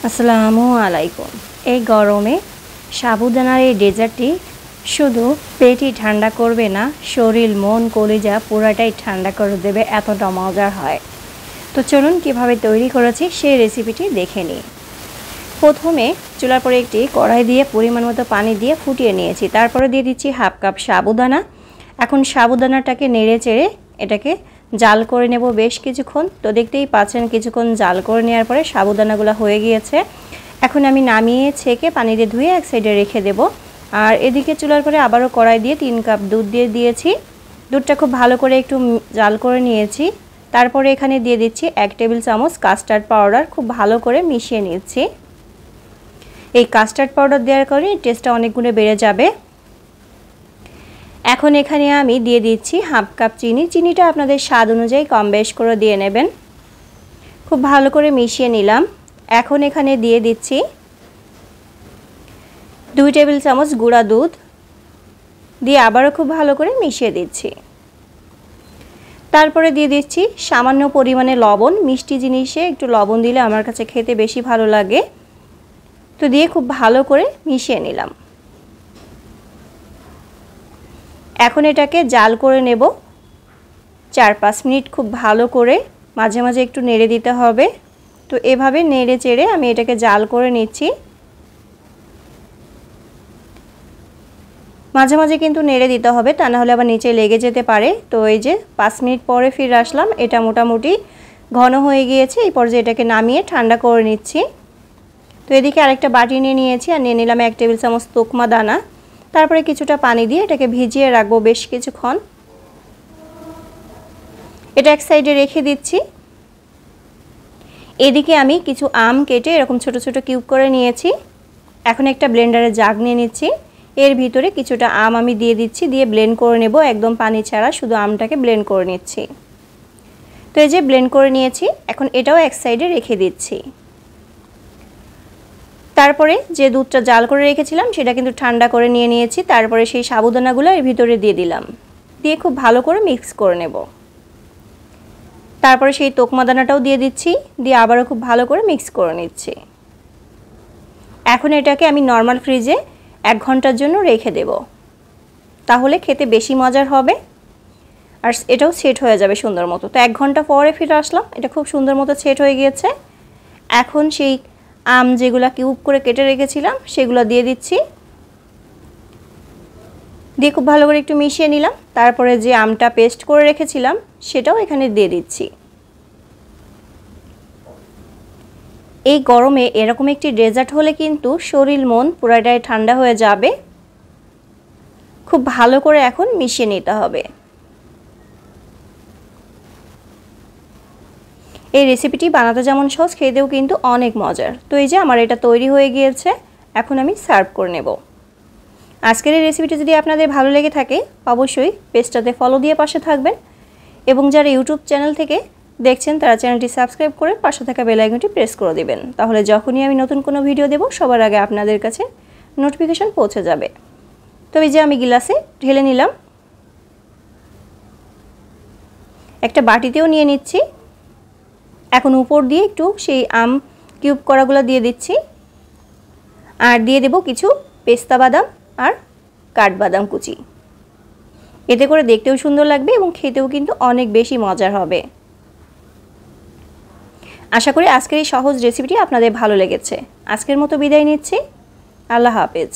আসসালামু আলাইকুম। এই গরমে সাবুদানার এই ডেজার্টটি শুধু পেটই ঠান্ডা করবে না, শরীর মন কলিজা পুরাটাই ঠান্ডা করে দেবে, এতটা মজার হয়। তো চলুন কিভাবে তৈরি করেছি সেই রেসিপিটি দেখে নিই। প্রথমে চুলার পরে একটি কড়াই দিয়ে পরিমাণ মতো পানি দিয়ে ফুটিয়ে নিয়েছি। তারপরে দিয়ে দিচ্ছি হাফ কাপ সাবুদানা। এখন সাবুদানাটাকে নেড়ে চেড়ে এটাকে জাল করে নেব বেশ কিছুক্ষণ। তো দেখতেই পাচ্ছেন কিছুক্ষণ জাল করে নেওয়ার পরে সাবুদানাগুলো হয়ে গিয়েছে। এখন আমি নামিয়ে ছেঁকে পানি দিয়ে ধুয়ে এক সাইডে রেখে দেব। আর এদিকে চুলার পরে আবারও কড়াই দিয়ে 3 কাপ দুধ দিয়ে দিয়েছি। দুধটা খুব ভালো করে একটু জাল করে নিয়েছি। তারপরে এখানে দিয়ে দিচ্ছি 1 টেবিল চামচ কাস্টার্ড পাউডার। খুব ভালো করে মিশিয়ে নিচ্ছি। এই কাস্টার্ড পাউডার দেওয়ার কারণে টেস্টটা অনেক গুণে বেড়ে যাবে। এখন এখানে আমি দিয়ে দিচ্ছি হাফ কাপ চিনি। চিনিটা আপনাদের স্বাদ অনুযায়ী কম বেশ করে দিয়ে নেবেন। খুব ভালো করে মিশিয়ে নিলাম। এখন এখানে দিয়ে দিচ্ছি 2 টেবিল চামচ গুঁড়া দুধ দিয়ে আবারও খুব ভালো করে মিশিয়ে দিচ্ছি। তারপরে দিয়ে দিচ্ছি সামান্য পরিমাণে লবণ। মিষ্টি জিনিসে একটু লবণ দিলে আমার কাছে খেতে বেশি ভালো লাগে। তো দিয়ে খুব ভালো করে মিশিয়ে নিলাম। এখন এটাকে জাল করে নেব 4-5 মিনিট। খুব ভালো করে মাঝে মাঝে একটু নেড়ে দিতে হবে। তো এভাবে নেড়ে চেড়ে আমি এটাকে জাল করে নিচ্ছি। মাঝে মাঝে কিন্তু নেড়ে দিতে হবে, তা না হলে আবার নিচে লেগে যেতে পারে। তো এই যে 5 মিনিট পরে ফিরে আসলাম। এটা মোটামুটি ঘন হয়ে গিয়েছে। এই পর্যায়ে এটাকে নামিয়ে ঠান্ডা করে নিচ্ছি। তো এদিকে আরেকটা বাটি নিয়ে নিয়েছি আর নিয়ে নিলাম 1 টেবিল চামচ তোকমা দানা। তারপরে কিছুটা পানি দিয়ে এটাকে ভিজিয়ে রাখবো বেশ কিছুক্ষণ। এটা এক সাইডে রেখে দিচ্ছি। এদিকে আমি কিছু আম কেটে এরকম ছোট ছোট কিউব করে নিয়েছি। এখন একটা ব্লেন্ডারে জাগ নিয়ে নিচ্ছি। এর ভিতরে কিছুটা আম আমি দিয়ে দিচ্ছি, দিয়ে ব্লেন্ড করে নেব একদম পানি ছাড়া। শুধু আমটাকে ব্লেন্ড করে নিচ্ছি। তো এই যে ব্লেন্ড করে নিয়েছি। এখন এটাও এক সাইডে রেখে দিচ্ছি। তারপরে যে দুধটা জাল করে রেখেছিলাম সেটা কিন্তু ঠান্ডা করে নিয়ে নিয়েছি। তারপরে সেই সাবুদানাগুলো এর ভিতরে দিয়ে দিলাম, দিয়ে খুব ভালো করে মিক্স করে নেব। তারপরে সেই তোকমা দানাটাও দিয়ে দিচ্ছি, দিয়ে আবারও খুব ভালো করে মিক্স করে নিচ্ছি। এখন এটাকে আমি নর্মাল ফ্রিজে 1 ঘন্টার জন্য রেখে দেব, তাহলে খেতে বেশি মজার হবে আর এটাও সেট হয়ে যাবে সুন্দর মতো। তো 1 ঘন্টা পরে ফিরে আসলাম। এটা খুব সুন্দর মতো সেট হয়ে গিয়েছে। এখন সেই আম যেগুলো কিউব করে কেটে রেখেছিলাম সেগুলো দিয়ে দিচ্ছি, দিয়ে খুব ভালো করে একটু মিশিয়ে নিলাম। তারপরে যে আমটা পেস্ট করে রেখেছিলাম সেটাও এখানে দিয়ে দিচ্ছি। এই গরমে এরকম একটি ডেজার্ট হলে কিন্তু শরীর মন পুরাটাই ঠান্ডা হয়ে যাবে। খুব ভালো করে এখন মিশিয়ে নিতে হবে। এই রেসিপিটি বানাতে যেমন সহজ, খেতেও কিন্তু অনেক মজার। তো এই যে আমার এটা তৈরি হয়ে গিয়েছে। এখন আমি সার্ভ করে নেব। আজকের এই রেসিপিটি যদি আপনাদের ভালো লেগে থাকে অবশ্যই পেজটাতে ফলো দিয়ে পাশে থাকবেন, এবং যারা ইউটিউব চ্যানেল থেকে দেখছেন তারা চ্যানেলটি সাবস্ক্রাইব করে পাশে থাকা বেল আইকনটি প্রেস করে দিবেন। তাহলে যখনই আমি নতুন কোনো ভিডিও দেব সবার আগে আপনাদের কাছে নোটিফিকেশন পৌঁছে যাবে। তো এই যে আমি গ্লাসে ঢেলে নিলাম, একটা বাটিতেও নিয়ে নিচ্ছি। এখন উপর দিয়ে একটু সেই আম কিউব করাগুলো দিয়ে দিচ্ছি, আর দিয়ে দেব কিছু পেস্তা বাদাম আর কাঠবাদাম কুচি। এতে করে দেখতেও সুন্দর লাগবে এবং খেতেও কিন্তু অনেক বেশি মজার হবে। আশা করি আজকের এই সহজ রেসিপিটি আপনাদের ভালো লেগেছে। আজকের মতো বিদায় নিচ্ছি। আল্লাহ হাফেজ।